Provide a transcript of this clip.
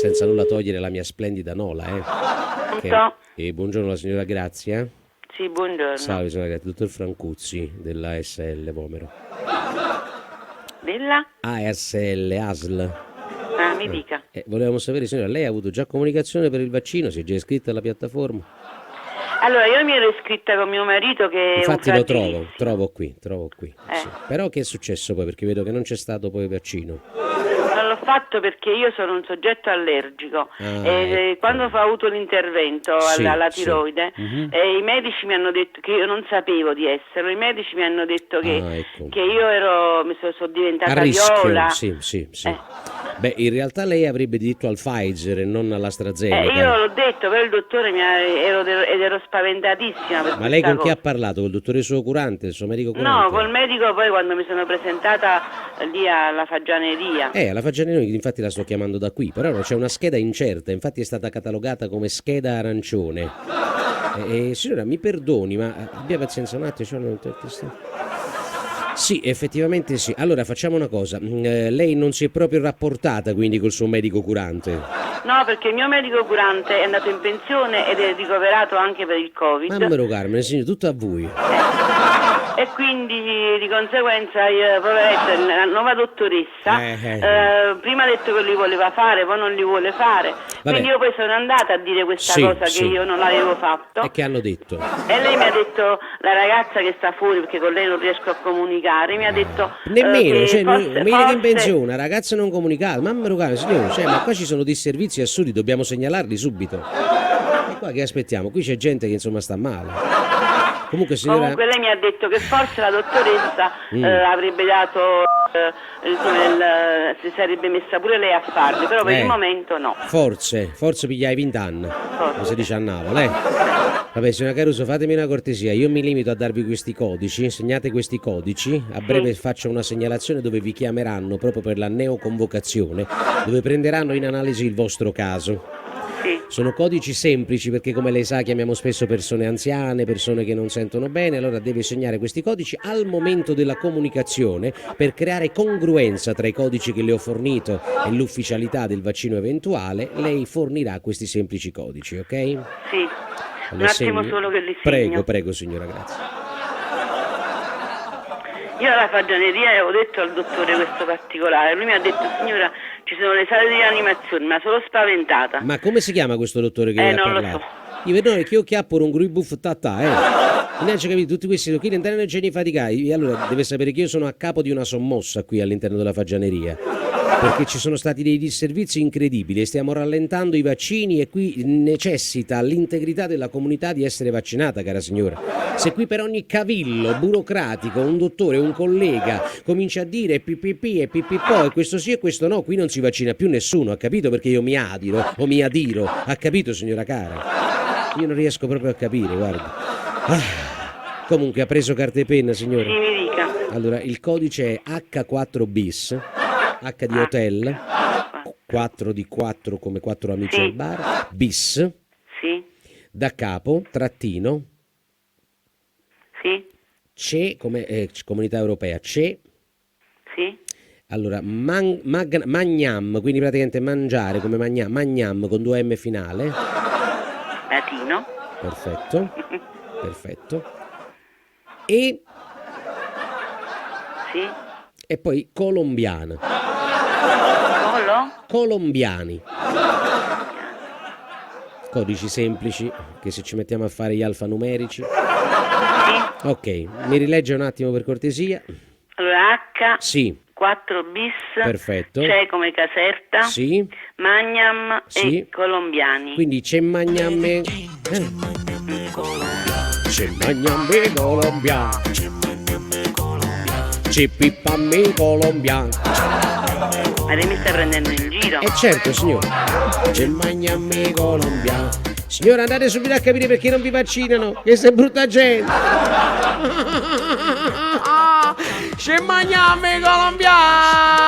senza nulla togliere la mia splendida Nola, buongiorno la signora Grazia. Sì, buongiorno. Salve signora Grazia, dottor Francuzzi della ASL Vomero. Della? ASL. Mi dica. Volevamo sapere, signora, lei ha avuto già comunicazione per il vaccino? Si è già iscritta alla piattaforma? Allora, io mi ero iscritta con mio marito che infatti è un lo trovo qui. Sì. Però che è successo poi? Perché vedo che non c'è stato poi il vaccino. Non l'ho fatto perché io sono un soggetto allergico e quando ho avuto l'intervento alla tiroide i medici mi hanno detto che io non sapevo di esserlo, i medici mi hanno detto che io sono diventata a rischio. viola. Sì. Beh, in realtà lei avrebbe diritto al Pfizer e non all'AstraZeneca. Io l'ho detto, però il dottore ero spaventatissima per Ma lei con cosa. chi ha parlato? Col dottore suo curante, il suo medico curante? No, col medico poi quando mi sono presentata lì alla Fagianeria. Alla Fagianeria, infatti la sto chiamando da qui, però c'è una scheda incerta, infatti è stata catalogata come scheda arancione. Signora, mi perdoni, ma abbia pazienza un attimo. Sì, effettivamente sì. Allora facciamo una cosa, lei non si è proprio rapportata quindi col suo medico curante? No, perché il mio medico curante è andato in pensione ed è ricoverato anche per il Covid. Mammero Carmine, signor, tutto a voi. E quindi di conseguenza poveretta, la nuova dottoressa prima ha detto che li voleva fare, poi non li vuole fare. Quindi io poi sono andata a dire questa cosa che io non l'avevo fatto. E che hanno detto? E lei mi ha detto, la ragazza che sta fuori, perché con lei non riesco a comunicare, mi ha detto nemmeno, che forse in pensione, una ragazza non comunicata, mammero Carmine, signore, ma qua ci sono disservizi assurdi, dobbiamo segnalarli subito. E qua che aspettiamo? Qui c'è gente che insomma sta male. Comunque lei mi ha detto che forse la dottoressa avrebbe dato si sarebbe messa pure lei a farli, però per il momento no. Forse pigliai 20 anni, come si dice a Napoli. Vabbè, signora Caruso, fatemi una cortesia, io mi limito a darvi questi codici, segnate questi codici, a breve faccio una segnalazione dove vi chiameranno proprio per la neoconvocazione, dove prenderanno in analisi il vostro caso. Sono codici semplici perché, come lei sa, chiamiamo spesso persone anziane, persone che non sentono bene, allora deve segnare questi codici al momento della comunicazione per creare congruenza tra i codici che le ho fornito e l'ufficialità del vaccino eventuale. Lei fornirà questi semplici codici, ok? Sì, un attimo solo che li segno. Prego signora, grazie. Io alla Fagianeria avevo detto al dottore questo particolare, lui mi ha detto, signora, ci sono le sale di rianimazione, ma sono spaventata. Ma come si chiama questo dottore che ha parlato? Non lo so. Io vedo che io chiappo un gruibuff tatà, Non c'è capito, tutti questi qui all'interno non ce ne faticai. Allora deve sapere che io sono a capo di una sommossa qui all'interno della Fagianeria, perché ci sono stati dei disservizi incredibili e stiamo rallentando i vaccini e qui necessita l'integrità della comunità di essere vaccinata, cara signora. Se qui per ogni cavillo burocratico un dottore, un collega comincia a dire PPP e PPPO e questo sì e questo no, qui non si vaccina più nessuno, ha capito? Perché io mi adiro o mi adiro, ha capito signora cara? Io non riesco proprio a capire, guarda. Comunque ha preso carta e penna, signora? Sì, mi dica. Allora, il codice è H4 bis, H di hotel, 4 di 4 come 4 amici al bar, bis, da capo, trattino, CE come comunità europea, CE, allora magnam, quindi praticamente mangiare come magnam con 2 M finale, latino, perfetto, e e poi colombiana. Colombiani. Codici semplici che se ci mettiamo a fare gli alfanumerici. Ok, mi rilegge un attimo per cortesia. Allora H 4 bis, perfetto. c'è come Caserta, Magnam e Colombiani. Quindi c'è Magnam e Colombiano. C'è Pippammi Colombiano. Ma lei mi sta prendendo in giro? Certo signora. C'è Magnam Colombiano. Signora, andate subito a capire perché non vi vaccinano, che sei brutta gente. C'è Magnam Colombiano.